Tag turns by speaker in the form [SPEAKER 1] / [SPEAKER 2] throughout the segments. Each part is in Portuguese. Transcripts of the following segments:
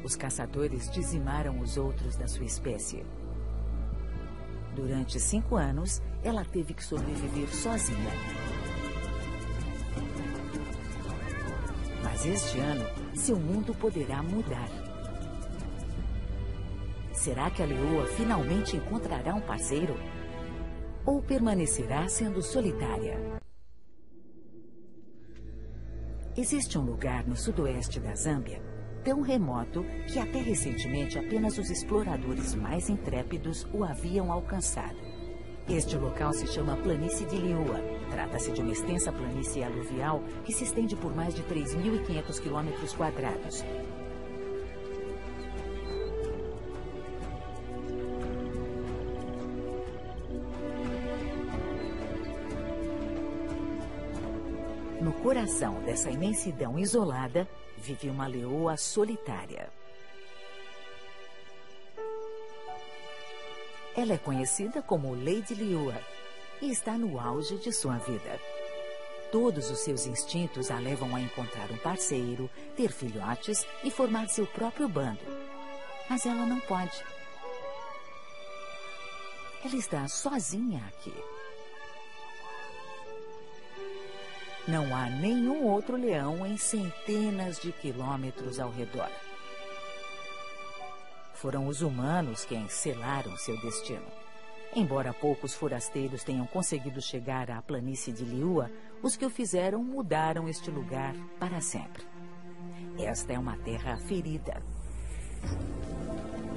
[SPEAKER 1] Os caçadores dizimaram os outros da sua espécie. Durante 5 anos, ela teve que sobreviver sozinha. Mas este ano, seu mundo poderá mudar. Será que a leoa finalmente encontrará um parceiro? Ou permanecerá sendo solitária? Existe um lugar no sudoeste da Zâmbia, tão remoto que até recentemente apenas os exploradores mais intrépidos o haviam alcançado. Este local se chama Planície de Liuwa. Trata-se de uma extensa planície aluvial que se estende por mais de 3.500 quilômetros quadrados. No coração dessa imensidão isolada, vive uma leoa solitária. Ela é conhecida como Lady Liuwa e está no auge de sua vida. Todos os seus instintos a levam a encontrar um parceiro, ter filhotes e formar seu próprio bando. Mas ela não pode. Ela está sozinha aqui. Não há nenhum outro leão em centenas de quilômetros ao redor. Foram os humanos quem selaram seu destino. Embora poucos forasteiros tenham conseguido chegar à planície de Liuwa, os que o fizeram mudaram este lugar para sempre. Esta é uma terra ferida.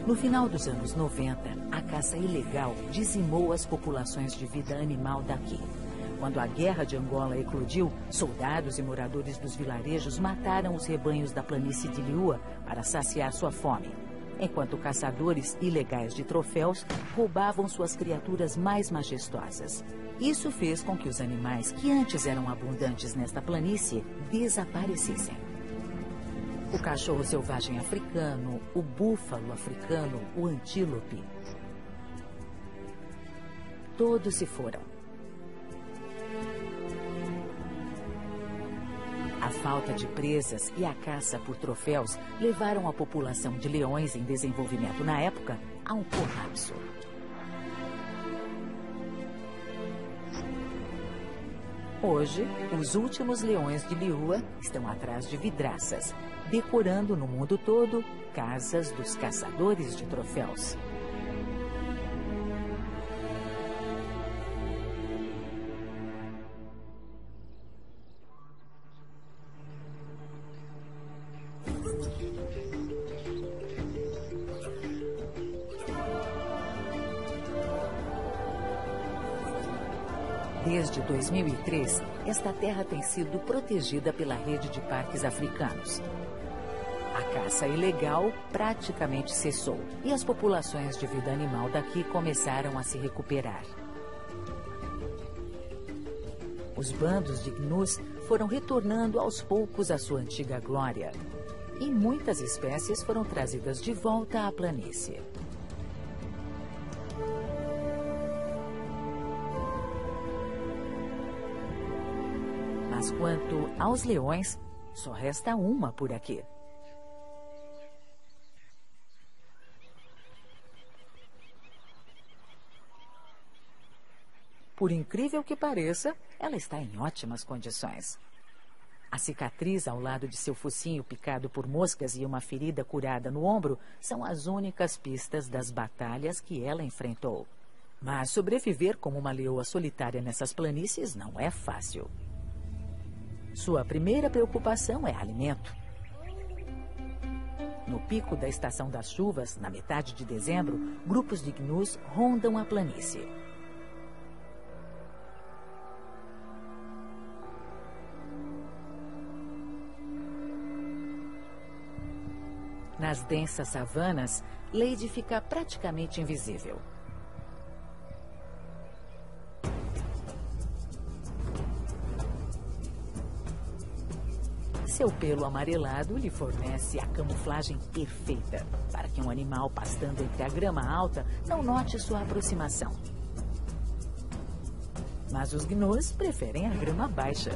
[SPEAKER 1] No final dos anos 90, a caça ilegal dizimou as populações de vida animal daqui. Quando a guerra de Angola eclodiu, soldados e moradores dos vilarejos mataram os rebanhos da planície de Liuwa para saciar sua fome, enquanto caçadores ilegais de troféus roubavam suas criaturas mais majestosas. Isso fez com que os animais que antes eram abundantes nesta planície desaparecessem. O cachorro selvagem africano, o búfalo africano, o antílope. Todos se foram. A falta de presas e a caça por troféus levaram a população de leões em desenvolvimento na época a um colapso. Hoje, os últimos leões de Liuwa estão atrás de vidraças, decorando no mundo todo casas dos caçadores de troféus. Desde 2003, esta terra tem sido protegida pela rede de parques africanos. A caça ilegal praticamente cessou e as populações de vida animal daqui começaram a se recuperar. Os bandos de gnus foram retornando aos poucos à sua antiga glória e muitas espécies foram trazidas de volta à planície. Mas quanto aos leões, só resta uma por aqui. Por incrível que pareça, ela está em ótimas condições. A cicatriz ao lado de seu focinho picado por moscas e uma ferida curada no ombro são as únicas pistas das batalhas que ela enfrentou. Mas sobreviver como uma leoa solitária nessas planícies não é fácil. Sua primeira preocupação é alimento. No pico da estação das chuvas, na metade de dezembro, grupos de gnus rondam a planície. Nas densas savanas, Lady fica praticamente invisível. Seu pelo amarelado lhe fornece a camuflagem perfeita para que um animal pastando entre a grama alta não note sua aproximação. Mas os gnus preferem a grama baixa.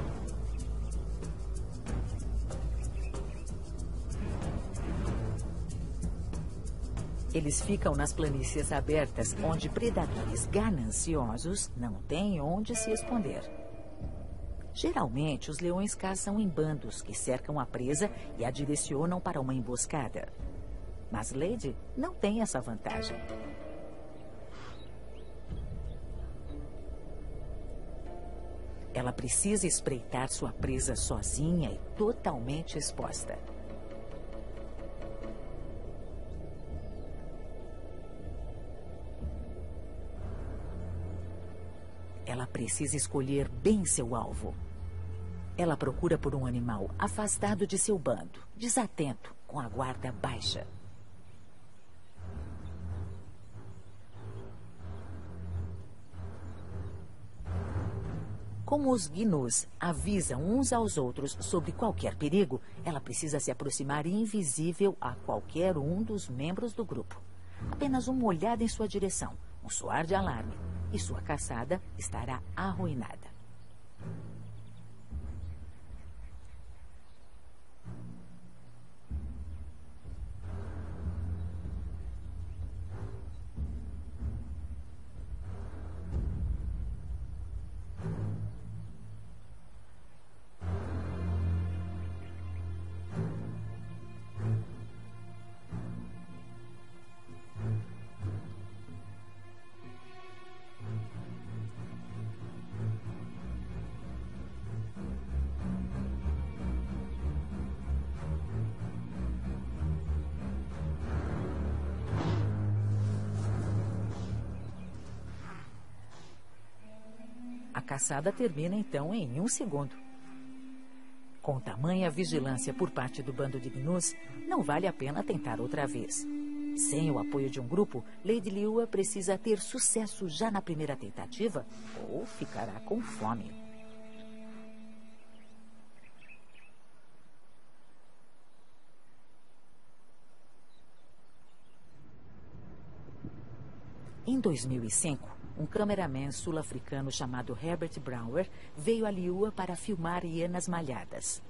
[SPEAKER 1] Eles ficam nas planícies abertas, onde predadores gananciosos não têm onde se esconder. Geralmente, os leões caçam em bandos que cercam a presa e a direcionam para uma emboscada. Mas Lady não tem essa vantagem. Ela precisa espreitar sua presa sozinha e totalmente exposta. Ela precisa escolher bem seu alvo. Ela procura por um animal afastado de seu bando, desatento, com a guarda baixa. Como os gnus avisam uns aos outros sobre qualquer perigo, ela precisa se aproximar invisível a qualquer um dos membros do grupo. Apenas uma olhada em sua direção, um soar de alarme, e sua caçada estará arruinada. A caçada termina, então, em 1 segundo. Com tamanha vigilância por parte do bando de gnus, não vale a pena tentar outra vez. Sem o apoio de um grupo, Lady Liua precisa ter sucesso já na primeira tentativa ou ficará com fome. Em 2005, um cameraman sul-africano chamado Herbert Brouwer veio a Liua para filmar hienas malhadas.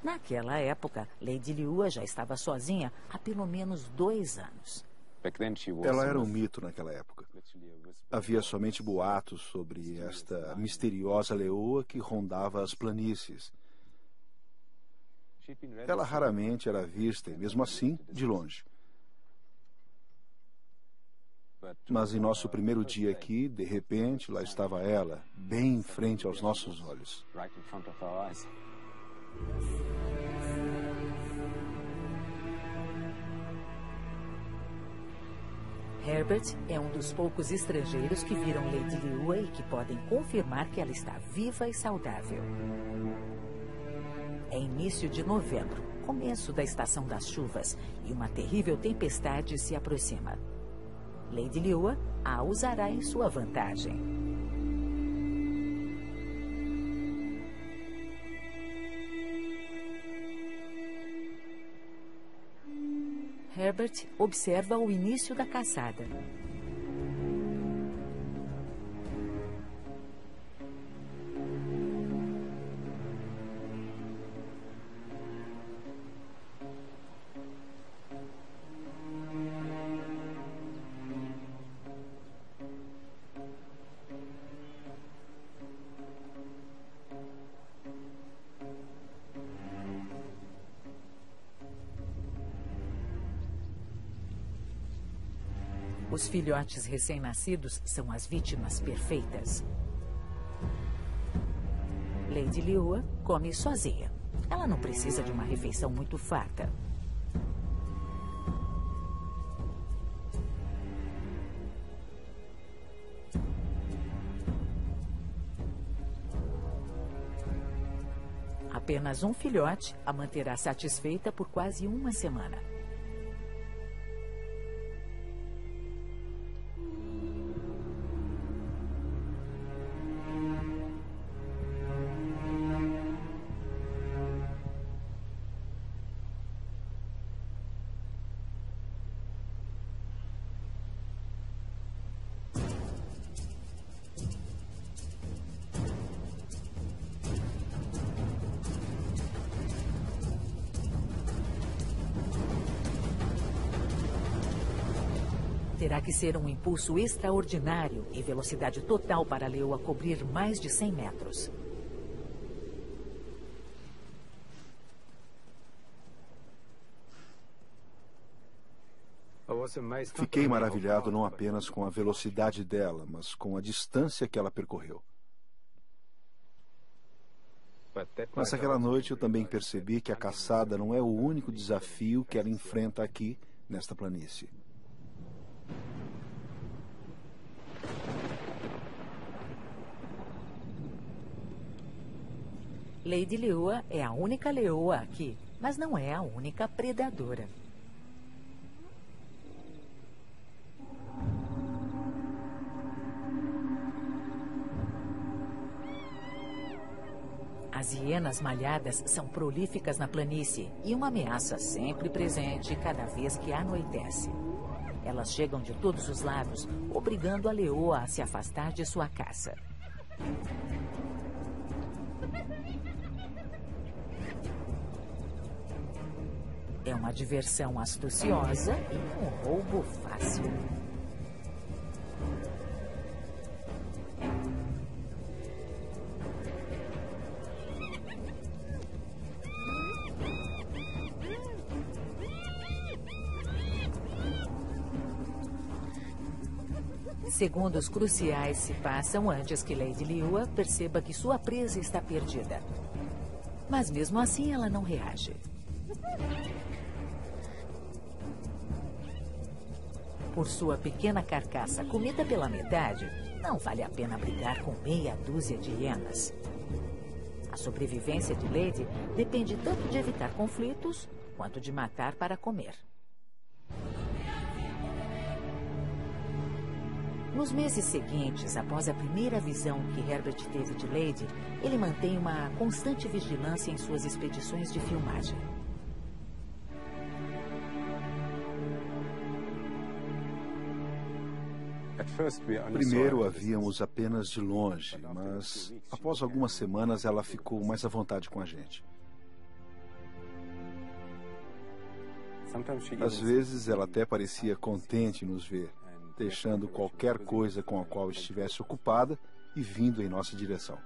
[SPEAKER 1] Naquela época, Lady Liua já estava sozinha há pelo menos 2 anos.
[SPEAKER 2] Ela era um mito naquela época. Havia somente boatos sobre esta misteriosa leoa que rondava as planícies. Ela raramente era vista, e mesmo assim, de longe. Mas em nosso primeiro dia aqui, de repente, lá estava ela, bem em frente aos nossos olhos.
[SPEAKER 1] Herbert é um dos poucos estrangeiros que viram Lady Liua e que podem confirmar que ela está viva e saudável. É início de novembro, começo da estação das chuvas, e uma terrível tempestade se aproxima. Lady Liua a usará em sua vantagem. Herbert observa o início da caçada. Os filhotes recém-nascidos são as vítimas perfeitas. Lady Liua come sozinha. Ela não precisa de uma refeição muito farta. Apenas um filhote a manterá satisfeita por quase 1 semana. terá que ser um impulso extraordinário e velocidade total para a leoa cobrir mais de 100 metros.
[SPEAKER 2] Fiquei maravilhado não apenas com a velocidade dela, mas com a distância que ela percorreu. Mas aquela noite eu também percebi que a caçada não é o único desafio que ela enfrenta aqui, nesta planície.
[SPEAKER 1] Lady Leoa é a única leoa aqui, mas não é a única predadora. As hienas malhadas são prolíficas na planície e uma ameaça sempre presente cada vez que anoitece. Elas chegam de todos os lados, obrigando a leoa a se afastar de sua caça. É uma diversão astuciosa e um roubo fácil. Segundos cruciais se passam antes que Lady Leoa perceba que sua presa está perdida. Mas mesmo assim ela não reage. Por sua pequena carcaça comida pela metade, não vale a pena brigar com meia dúzia de hienas. A sobrevivência de Lady depende tanto de evitar conflitos quanto de matar para comer. Nos meses seguintes, após a primeira visão que Herbert teve de Lady, ele mantém uma constante vigilância em suas expedições de filmagem.
[SPEAKER 2] Primeiro a víamos apenas de longe, mas após algumas semanas ela ficou mais à vontade com a gente. Às vezes ela até parecia contente em nos ver, deixando qualquer coisa com a qual estivesse ocupada e vindo em nossa direção.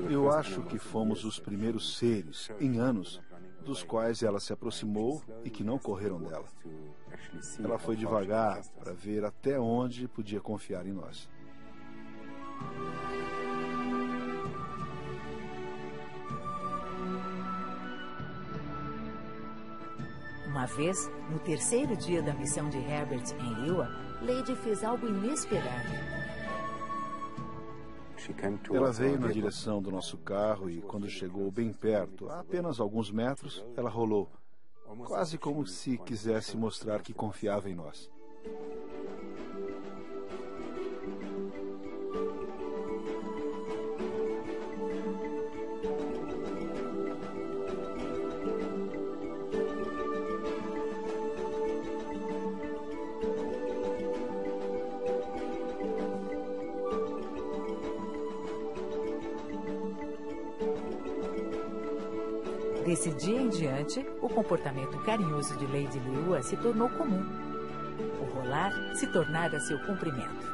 [SPEAKER 2] Eu acho que fomos os primeiros seres, em anos, dos quais ela se aproximou e que não correram dela. Ela foi devagar para ver até onde podia confiar em nós.
[SPEAKER 1] Uma vez, no terceiro dia da missão de Herbert em Leoa, Lady fez algo inesperado.
[SPEAKER 2] Ela veio na direção do nosso carro e, quando chegou bem perto, a apenas alguns metros, ela rolou, quase como se quisesse mostrar que confiava em nós.
[SPEAKER 1] Desse dia em diante, o comportamento carinhoso de Lady Leoa se tornou comum. O rolar se tornara seu cumprimento.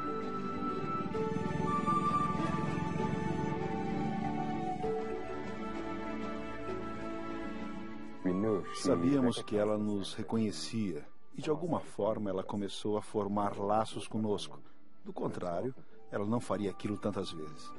[SPEAKER 2] Sabíamos que ela nos reconhecia e, de alguma forma, ela começou a formar laços conosco. Do contrário, ela não faria aquilo tantas vezes.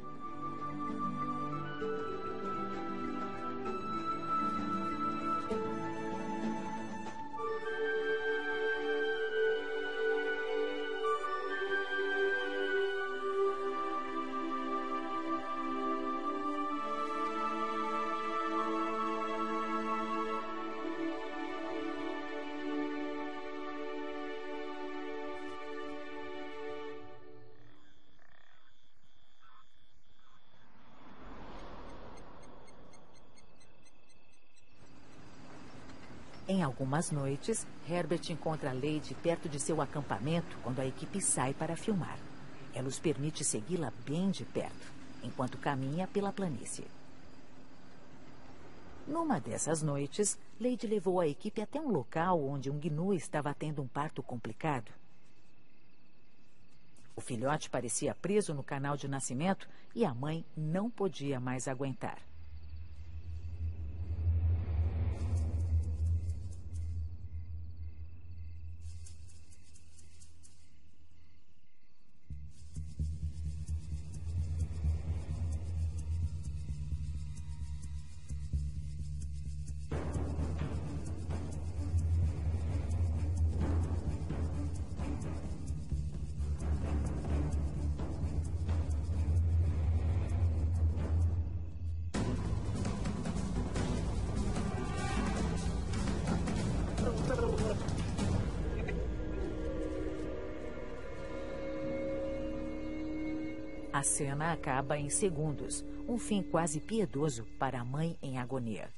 [SPEAKER 1] Em algumas noites, Herbert encontra Lady perto de seu acampamento quando a equipe sai para filmar. Ela os permite segui-la bem de perto, enquanto caminha pela planície. Numa dessas noites, Lady levou a equipe até um local onde um gnu estava tendo um parto complicado. O filhote parecia preso no canal de nascimento e a mãe não podia mais aguentar. A cena acaba em segundos, um fim quase piedoso para a mãe em agonia.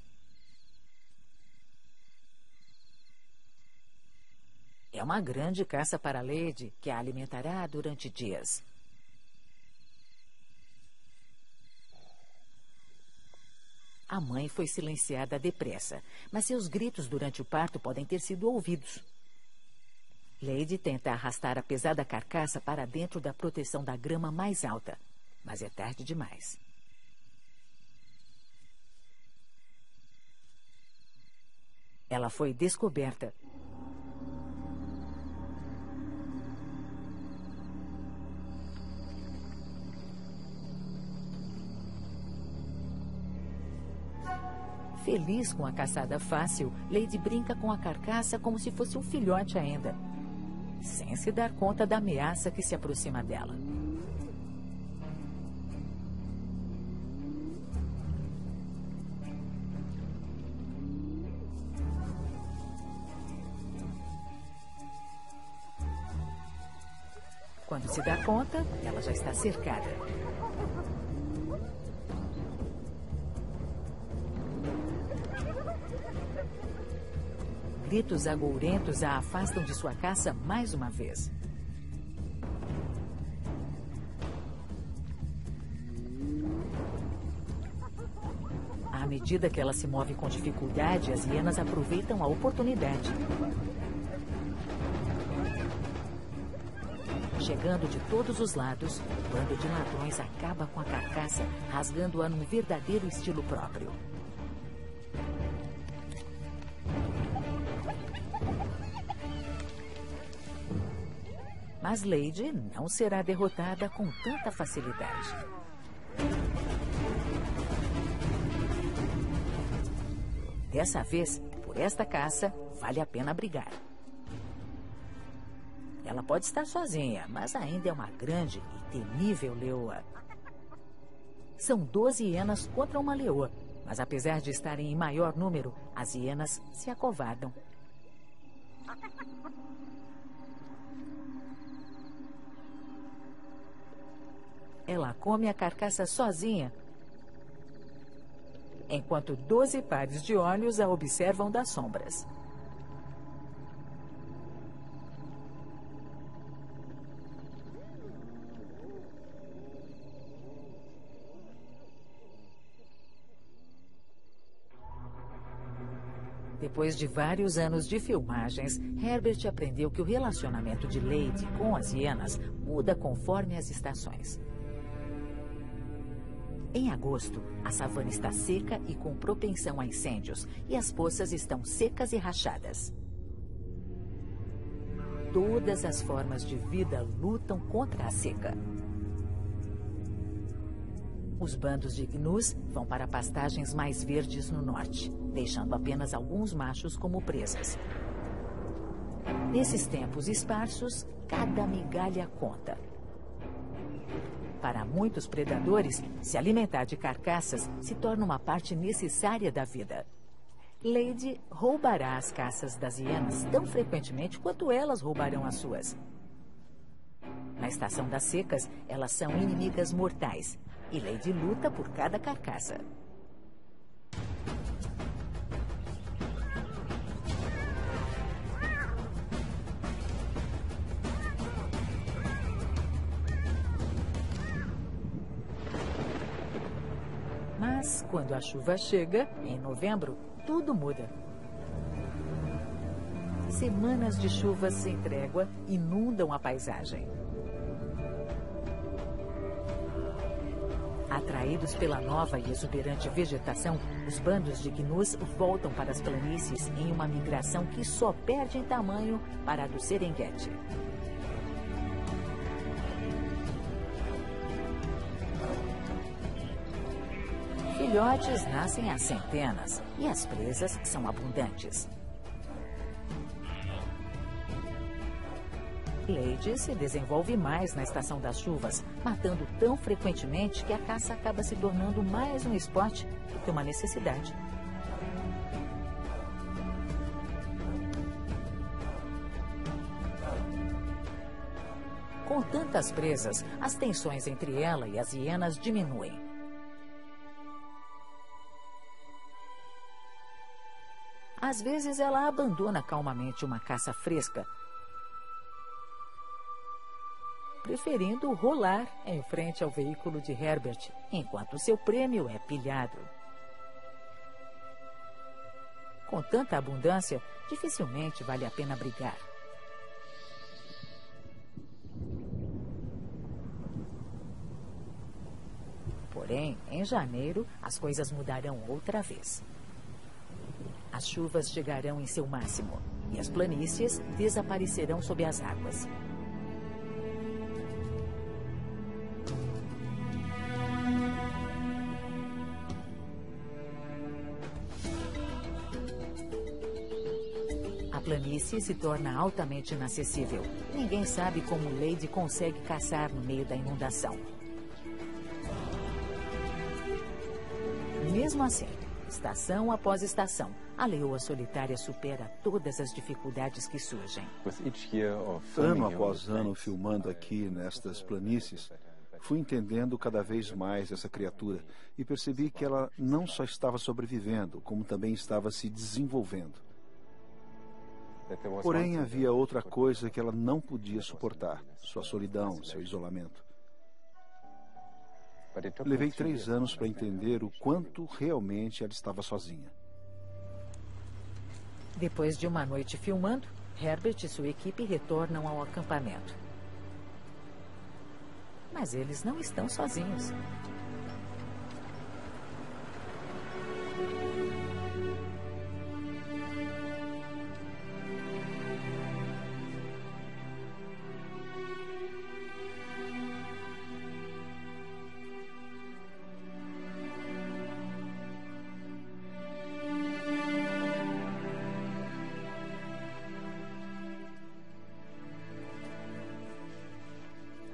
[SPEAKER 1] É uma grande caça para Lady, que a alimentará durante dias. A mãe foi silenciada depressa, mas seus gritos durante o parto podem ter sido ouvidos. Lady tenta arrastar a pesada carcaça para dentro da proteção da grama mais alta, mas é tarde demais. Ela foi descoberta. Feliz com a caçada fácil, Lady brinca com a carcaça como se fosse um filhote ainda, sem se dar conta da ameaça que se aproxima dela. Quando se dá conta, ela já está cercada. Gritos agourentos a afastam de sua caça mais uma vez. À medida que ela se move com dificuldade, as hienas aproveitam a oportunidade. Chegando de todos os lados, o bando de ladrões acaba com a carcaça, rasgando-a num verdadeiro estilo próprio. Mas Lady não será derrotada com tanta facilidade. Dessa vez, por esta caça, vale a pena brigar. Ela pode estar sozinha, mas ainda é uma grande e temível leoa. São 12 hienas contra uma leoa, mas apesar de estarem em maior número, as hienas se acovardam. Ela come a carcaça sozinha, enquanto 12 pares de olhos a observam das sombras. Depois de vários anos de filmagens, Herbert aprendeu que o relacionamento de Lady com as hienas muda conforme as estações. Em agosto, a savana está seca e com propensão a incêndios, e as poças estão secas e rachadas. Todas as formas de vida lutam contra a seca. Os bandos de gnus vão para pastagens mais verdes no norte, deixando apenas alguns machos como presas. Nesses tempos esparsos, cada migalha conta. Para muitos predadores, se alimentar de carcaças se torna uma parte necessária da vida. Lady roubará as caças das hienas tão frequentemente quanto elas roubarão as suas. Na estação das secas, elas são inimigas mortais, e Lady luta por cada carcaça. Mas, quando a chuva chega, em novembro, tudo muda. Semanas de chuvas sem trégua inundam a paisagem. Atraídos pela nova e exuberante vegetação, os bandos de gnus voltam para as planícies em uma migração que só perde em tamanho para a do Serengeti. Filhotes nascem a centenas e as presas são abundantes. Lady se desenvolve mais na estação das chuvas, matando tão frequentemente que a caça acaba se tornando mais um esporte do que uma necessidade. Com tantas presas, as tensões entre ela e as hienas diminuem. Às vezes ela abandona calmamente uma caça fresca, preferindo rolar em frente ao veículo de Herbert, enquanto seu prêmio é pilhado. Com tanta abundância, dificilmente vale a pena brigar. Porém, em janeiro, as coisas mudarão outra vez. As chuvas chegarão em seu máximo e as planícies desaparecerão sob as águas. A planície se torna altamente inacessível. Ninguém sabe como Lady consegue caçar no meio da inundação. Mesmo assim, estação após estação, a leoa solitária supera todas as dificuldades que surgem.
[SPEAKER 2] Ano após ano filmando aqui nestas planícies, fui entendendo cada vez mais essa criatura e percebi que ela não só estava sobrevivendo, como também estava se desenvolvendo. Porém, havia outra coisa que ela não podia suportar: sua solidão, seu isolamento. Levei 3 anos para entender o quanto realmente ela estava sozinha.
[SPEAKER 1] Depois de uma noite filmando, Herbert e sua equipe retornam ao acampamento. Mas eles não estão sozinhos.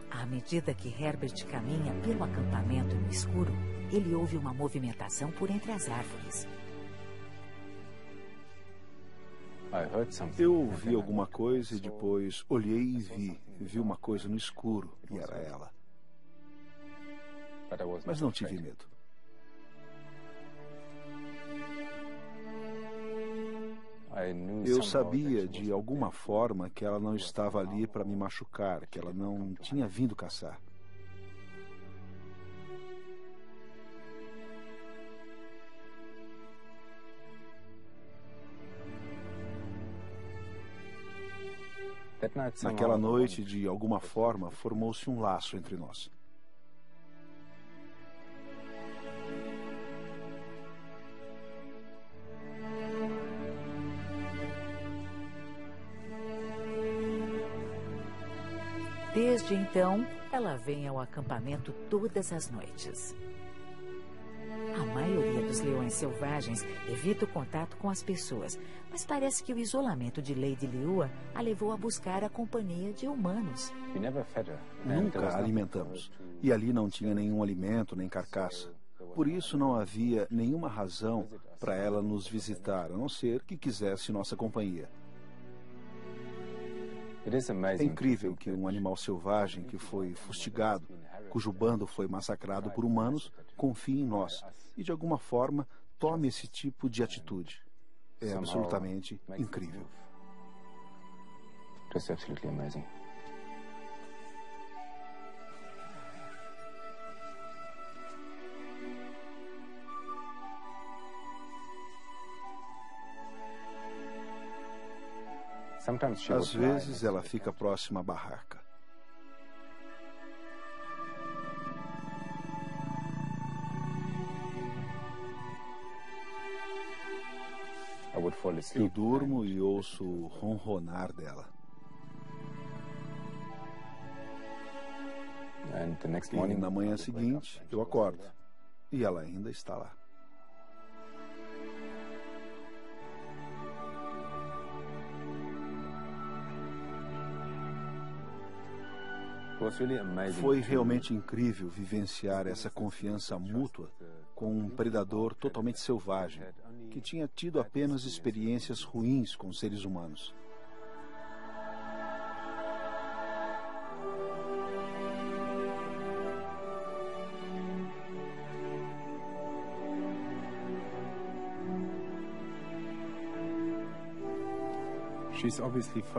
[SPEAKER 1] À medida que Herbert caminha pelo acampamento no escuro, ele ouve uma movimentação por entre as árvores.
[SPEAKER 2] Eu ouvi alguma coisa e depois olhei e vi uma coisa no escuro, e era ela. Mas não tive medo. Eu sabia, de alguma forma, que ela não estava ali para me machucar, que ela não tinha vindo caçar. Naquela noite, de alguma forma, formou-se um laço entre nós.
[SPEAKER 1] Desde então, ela vem ao acampamento todas as noites. A maioria dos leões selvagens evita o contato com as pessoas, mas parece que o isolamento de Lady Liua a levou a buscar a companhia de humanos.
[SPEAKER 2] Nunca a alimentamos, e ali não tinha nenhum alimento nem carcaça. Por isso não havia nenhuma razão para ela nos visitar, a não ser que quisesse nossa companhia. É incrível que um animal selvagem que foi fustigado, cujo bando foi massacrado por humanos, confie em nós e, de alguma forma, tome esse tipo de atitude. É absolutamente incrível. Às vezes ela fica próxima à barraca. Eu durmo e ouço o ronronar dela. E na manhã seguinte, eu acordo. E ela ainda está lá. Foi realmente incrível vivenciar essa confiança mútua com um predador totalmente selvagem, que tinha tido apenas experiências ruins com seres humanos.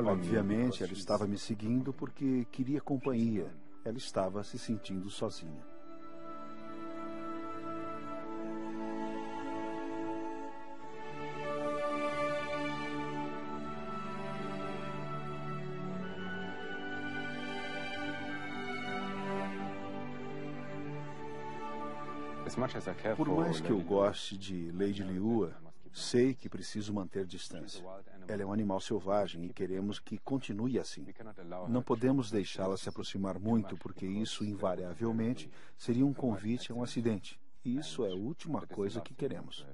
[SPEAKER 2] Obviamente, ela estava me seguindo porque queria companhia. Ela estava se sentindo sozinha. Por mais que eu goste de Lady Liua, sei que preciso manter distância. Ela é um animal selvagem e queremos que continue assim. Não podemos deixá-la se aproximar muito, porque isso, invariavelmente, seria um convite a um acidente. E isso é a última coisa que queremos.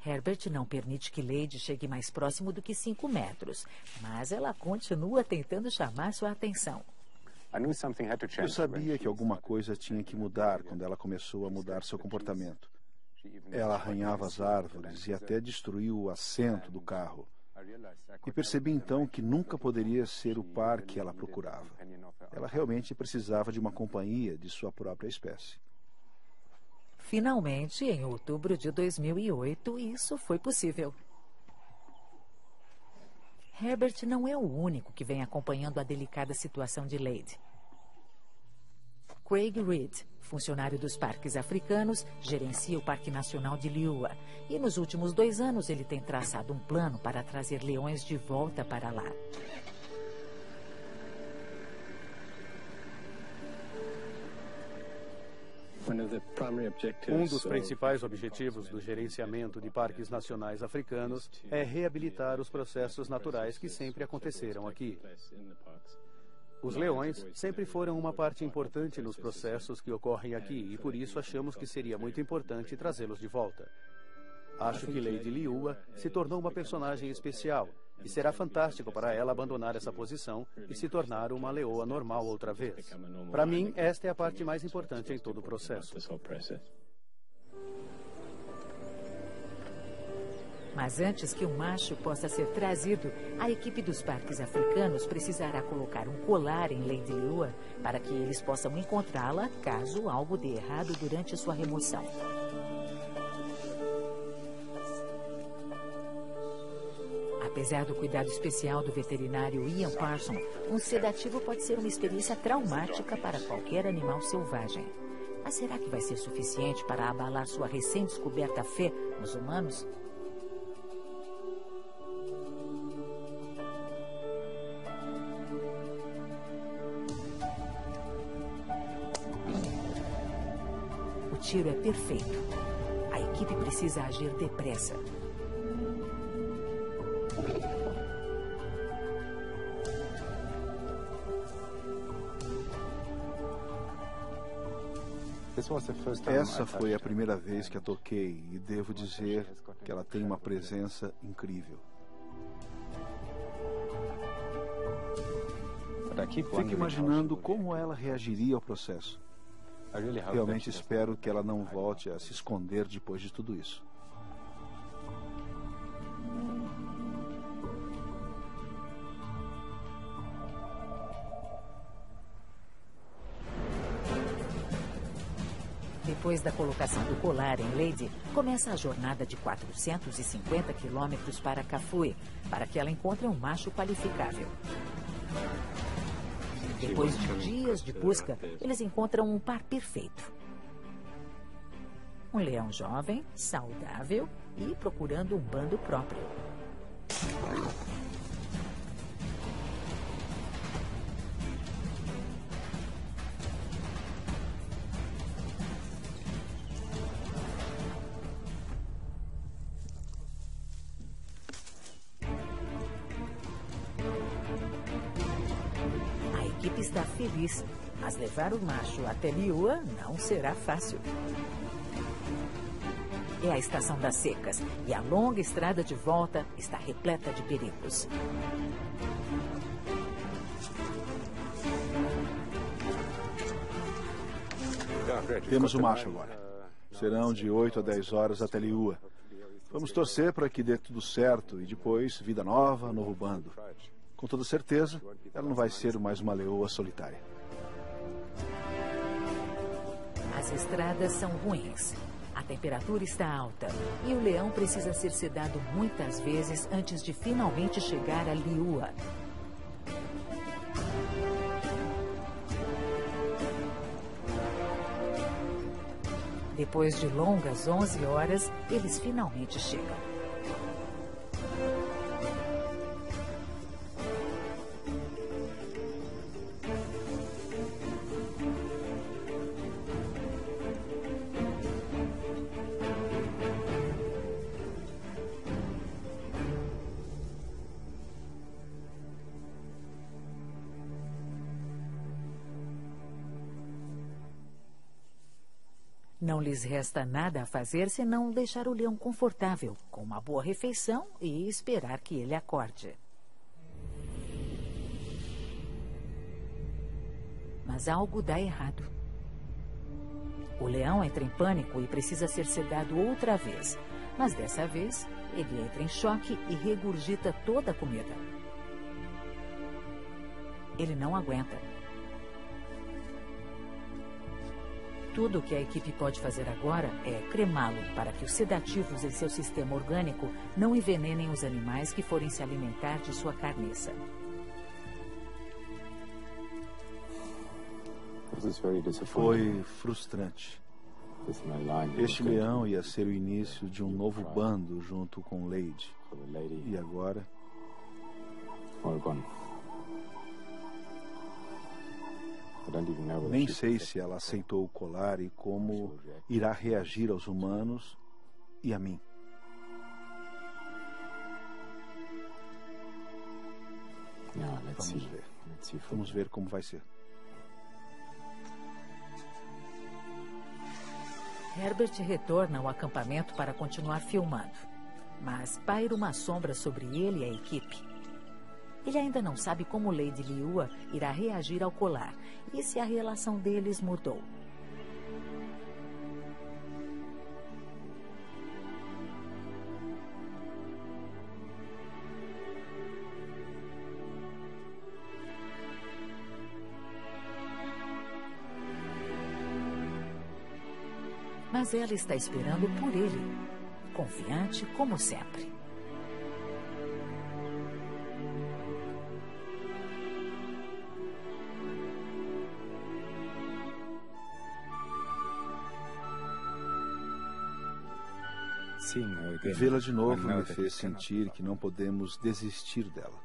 [SPEAKER 1] Herbert não permite que Lady chegue mais próximo do que 5 metros, mas ela continua tentando chamar sua atenção.
[SPEAKER 2] Eu sabia que alguma coisa tinha que mudar quando ela começou a mudar seu comportamento. Ela arranhava as árvores e até destruiu o assento do carro. E percebi então que nunca poderia ser o par que ela procurava. Ela realmente precisava de uma companhia de sua própria espécie.
[SPEAKER 1] Finalmente, em outubro de 2008, isso foi possível. Herbert não é o único que vem acompanhando a delicada situação de Lady. Craig Reed, funcionário dos parques africanos, gerencia o Parque Nacional de Liua. E nos últimos 2 anos ele tem traçado um plano para trazer leões de volta para lá.
[SPEAKER 3] Um dos principais objetivos do gerenciamento de parques nacionais africanos é reabilitar os processos naturais que sempre aconteceram aqui. Os leões sempre foram uma parte importante nos processos que ocorrem aqui e por isso achamos que seria muito importante trazê-los de volta. Acho que Lady Liua se tornou uma personagem especial e será fantástico para ela abandonar essa posição e se tornar uma leoa normal outra vez. Para mim, esta é a parte mais importante em todo o processo.
[SPEAKER 1] Mas antes que um macho possa ser trazido, a equipe dos parques africanos precisará colocar um colar em Lady Liua para que eles possam encontrá-la caso algo dê errado durante sua remoção. Apesar do cuidado especial do veterinário Ian Parson, um sedativo pode ser uma experiência traumática para qualquer animal selvagem. Mas será que vai ser suficiente para abalar sua recém-descoberta fé nos humanos? O tiro é perfeito. A equipe precisa agir depressa.
[SPEAKER 2] Essa foi a primeira vez que a toquei e devo dizer que ela tem uma presença incrível. Fico imaginando como ela reagiria ao processo. Realmente espero que ela não volte a se esconder depois de tudo isso.
[SPEAKER 1] Depois da colocação do colar em Lady, começa a jornada de 450 quilômetros para Kafue, para que ela encontre um macho qualificável. Depois de dias de busca, eles encontram um par perfeito. Um leão jovem, saudável e procurando um bando próprio. A equipe está feliz, mas levar o macho até Liua não será fácil. É a estação das secas e a longa estrada de volta está repleta de perigos.
[SPEAKER 2] Temos o macho agora. Serão de 8 a 10 horas até Liua. Vamos torcer para que dê tudo certo e depois vida nova, novo bando. Com toda certeza, ela não vai ser mais uma leoa solitária.
[SPEAKER 1] As estradas são ruins. A temperatura está alta e o leão precisa ser sedado muitas vezes antes de finalmente chegar a Liua. Depois de longas 11 horas, eles finalmente chegam. Não lhes resta nada a fazer senão deixar o leão confortável, com uma boa refeição e esperar que ele acorde. Mas algo dá errado. O leão entra em pânico e precisa ser sedado outra vez. Mas dessa vez, ele entra em choque e regurgita toda a comida. Ele não aguenta. Tudo o que a equipe pode fazer agora é cremá-lo para que os sedativos em seu sistema orgânico não envenenem os animais que forem se alimentar de sua carniça.
[SPEAKER 2] Foi frustrante. Este leão ia ser o início de um novo bando junto com Lady. E agora? Nem sei se ela aceitou o colar e como irá reagir aos humanos e a mim. Vamos ver. Vamos ver como vai ser.
[SPEAKER 1] Herbert retorna ao acampamento para continuar filmando. Mas paira uma sombra sobre ele e a equipe. Ele ainda não sabe como Lady Liua irá reagir ao colar e se a relação deles mudou. Mas ela está esperando por ele, confiante como sempre.
[SPEAKER 2] Vê-la de novo me fez sentir que não podemos desistir dela.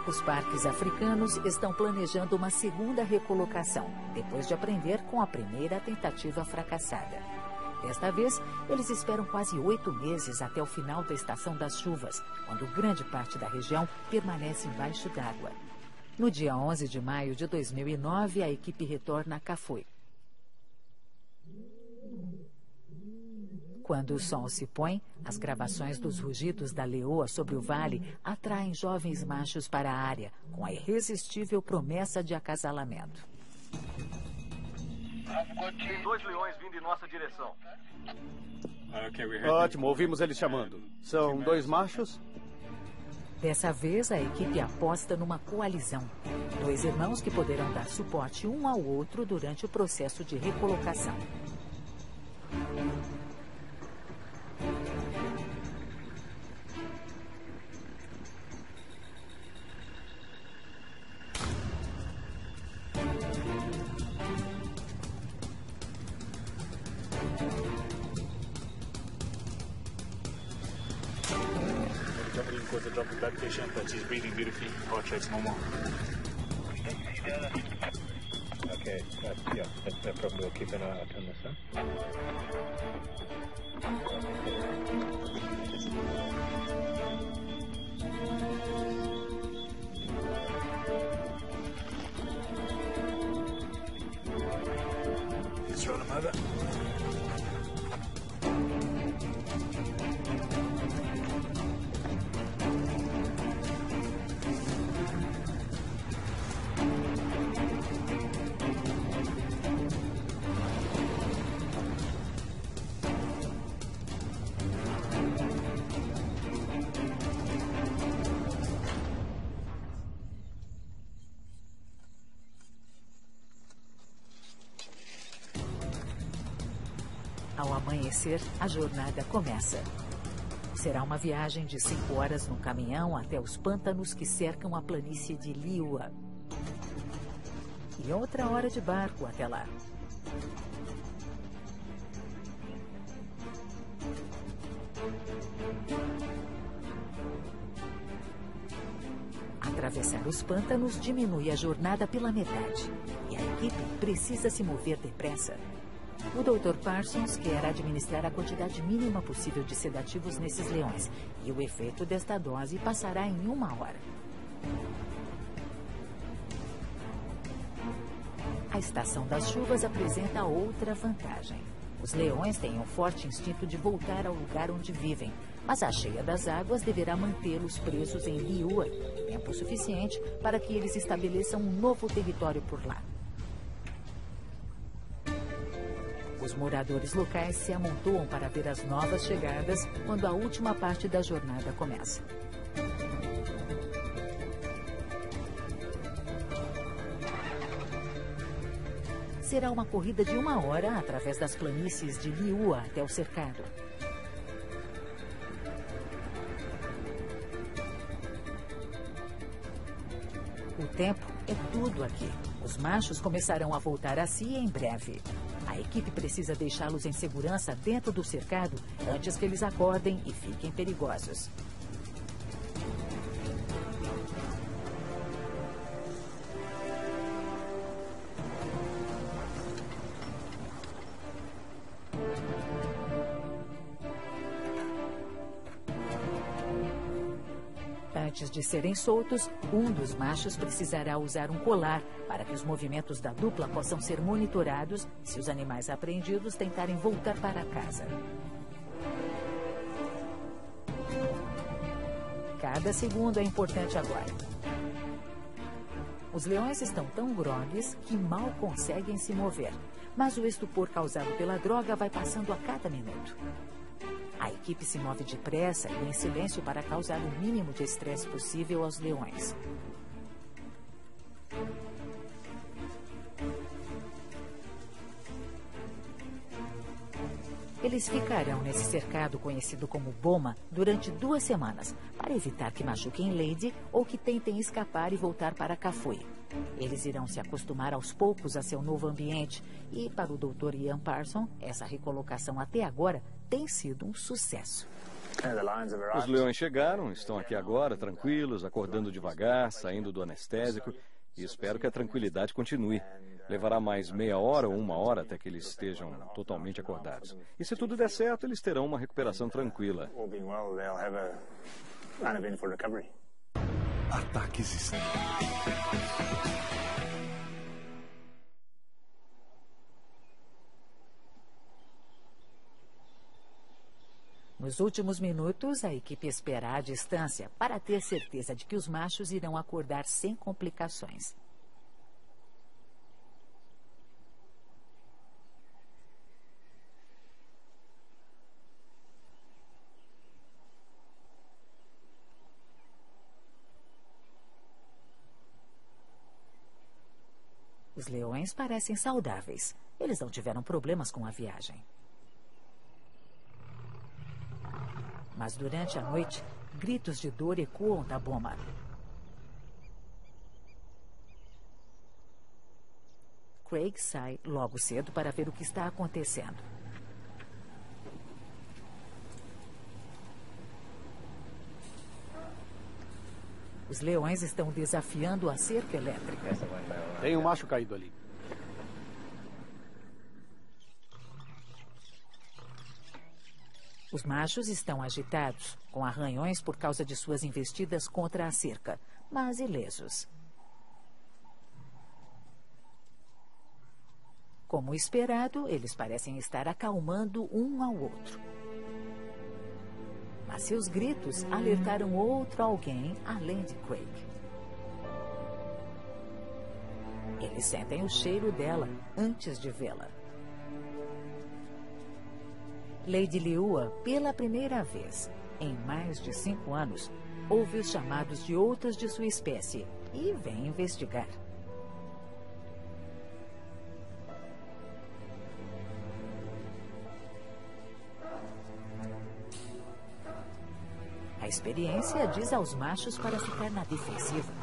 [SPEAKER 1] Os parques africanos estão planejando uma segunda recolocação, depois de aprender com a primeira tentativa fracassada. Desta vez, eles esperam quase 8 meses até o final da estação das chuvas, quando grande parte da região permanece embaixo d'água. No dia 11 de maio de 2009, a equipe retorna a Kafue. Quando o sol se põe, as gravações dos rugidos da leoa sobre o vale atraem jovens machos para a área, com a irresistível promessa de acasalamento.
[SPEAKER 3] Tem 2 leões vindo em nossa direção. Ótimo, ouvimos eles chamando. São 2 machos?
[SPEAKER 1] Dessa vez, a equipe aposta numa coalizão. 2 irmãos que poderão dar suporte um ao outro durante o processo de recolocação.
[SPEAKER 4] somebody reports a drop in blood pressure, but she's breathing beautifully. Heart rate's normal. Okay, yeah, that's no problem. We'll keep an eye out on this, huh? Let's roll them over.
[SPEAKER 1] Ao amanhecer, a jornada começa. Será uma viagem de 5 horas no caminhão até os pântanos que cercam a planície de Liuwa. E outra hora de barco até lá. Atravessar os pântanos diminui a jornada pela metade. E a equipe precisa se mover depressa. O Dr. Parsons quer administrar a quantidade mínima possível de sedativos nesses leões. E o efeito desta dose passará em 1 hora. A estação das chuvas apresenta outra vantagem. Os leões têm um forte instinto de voltar ao lugar onde vivem, mas a cheia das águas deverá mantê-los presos em Liuwa, tempo suficiente para que eles estabeleçam um novo território por lá. Os moradores locais se amontoam para ver as novas chegadas quando a última parte da jornada começa. Será uma corrida de 1 hora através das planícies de Liuwa até o cercado. O tempo é tudo aqui. Os machos começarão a voltar a si em breve. A equipe precisa deixá-los em segurança dentro do cercado antes que eles acordem e fiquem perigosos. Antes de serem soltos, um dos machos precisará usar um colar para que os movimentos da dupla possam ser monitorados se os animais apreendidos tentarem voltar para casa. Cada segundo é importante agora. Os leões estão tão grogues que mal conseguem se mover, mas o estupor causado pela droga vai passando a cada minuto. A equipe se move depressa e em silêncio para causar o mínimo de estresse possível aos leões. Eles ficarão nesse cercado conhecido como Boma durante 2 semanas, para evitar que machuquem Lady ou que tentem escapar e voltar para Kafue. Eles irão se acostumar aos poucos a seu novo ambiente e, para o Dr. Ian Parsons, essa recolocação até agora tem sido um sucesso.
[SPEAKER 5] Os leões chegaram, estão aqui agora, tranquilos, acordando devagar, saindo do anestésico, e espero que a tranquilidade continue. Levará mais meia hora ou 1 hora até que eles estejam totalmente acordados. E se tudo der certo, eles terão uma recuperação tranquila.
[SPEAKER 2] Ataques externos.
[SPEAKER 1] Nos últimos minutos, a equipe espera à distância para ter certeza de que os machos irão acordar sem complicações. Os leões parecem saudáveis. Eles não tiveram problemas com a viagem. Mas durante a noite, gritos de dor ecoam da Boma. Craig sai logo cedo para ver o que está acontecendo. Os leões estão desafiando a cerca elétrica.
[SPEAKER 3] Tem um macho caído ali.
[SPEAKER 1] Os machos estão agitados, com arranhões por causa de suas investidas contra a cerca, mas ilesos. Como esperado, eles parecem estar acalmando um ao outro. Mas seus gritos alertaram outro alguém além de Craig. Eles sentem o cheiro dela antes de vê-la. Lady Liua, pela primeira vez em mais de 5 anos, ouve os chamados de outras de sua espécie e vem investigar. A experiência diz aos machos para ficar na defensiva.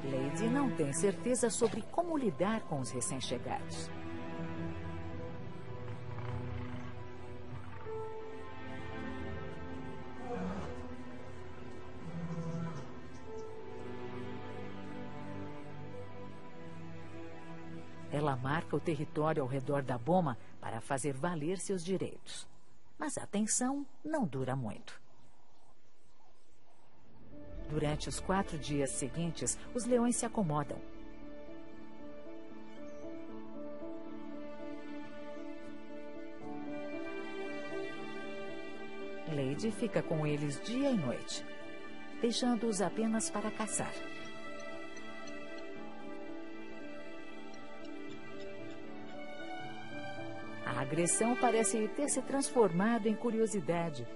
[SPEAKER 1] Lady não tem certeza sobre como lidar com os recém-chegados. Ela marca o território ao redor da boma para fazer valer seus direitos. Mas a tensão não dura muito. Durante os 4 dias seguintes, os leões se acomodam. Lady fica com eles dia e noite, deixando-os apenas para caçar. A agressão parece ter se transformado em curiosidade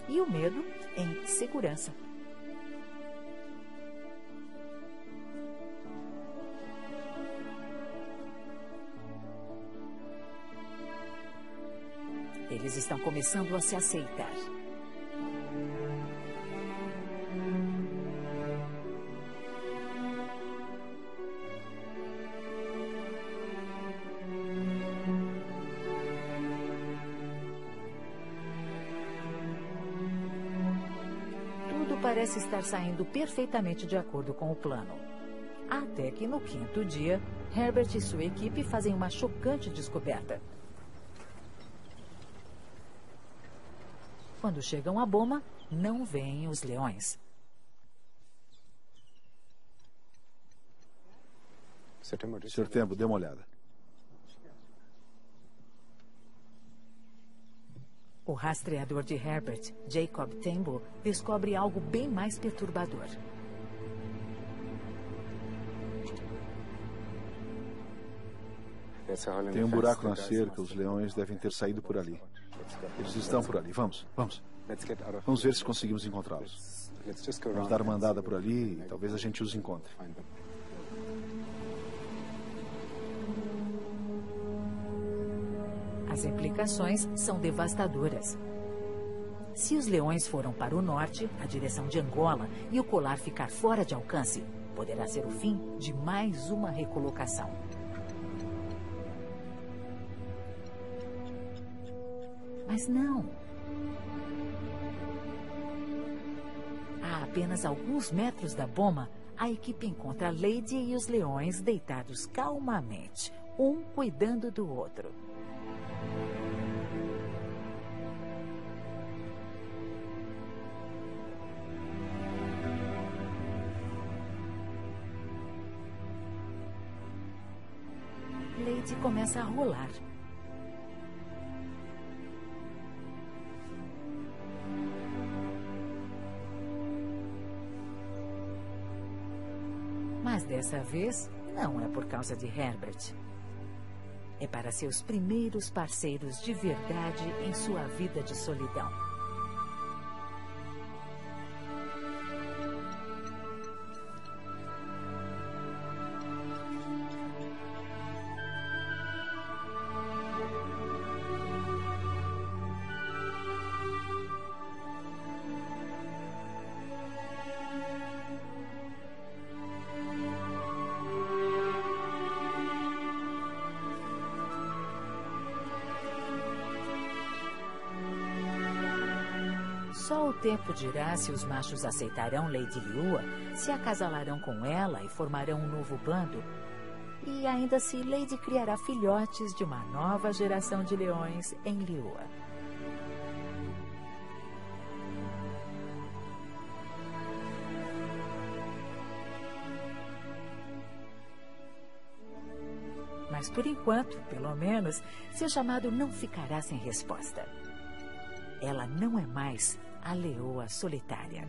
[SPEAKER 1] e o medo em segurança. Eles estão começando a se aceitar. Parece estar saindo perfeitamente de acordo com o plano. Até que no 5º dia, Herbert e sua equipe fazem uma chocante descoberta. Quando chegam à boma, não veem os leões.
[SPEAKER 2] Sr. Tembo, dê uma olhada.
[SPEAKER 1] O rastreador de Herbert, Jacob Tembo, descobre algo bem mais perturbador.
[SPEAKER 2] Tem um buraco na cerca, os leões devem ter saído por ali. Eles estão por ali, vamos. Vamos ver se conseguimos encontrá-los. Vamos dar uma andada por ali e talvez a gente os encontre.
[SPEAKER 1] As implicações são devastadoras. Se os leões foram para o norte, a direção de Angola, e o colar ficar fora de alcance, poderá ser o fim de mais uma recolocação. Mas não. A apenas alguns metros da boma, a equipe encontra a Lady e os leões deitados calmamente, um cuidando do outro. Lady começa a rolar. Mas dessa vez, não é por causa de Herbert. É para seus primeiros parceiros de verdade em sua vida de solidão. Só o tempo dirá se os machos aceitarão Lady Liua, se acasalarão com ela e formarão um novo bando. E ainda se Lady criará filhotes de uma nova geração de leões em Liua. Mas, por enquanto, pelo menos, seu chamado não ficará sem resposta. Ela não é mais a leoa solitária.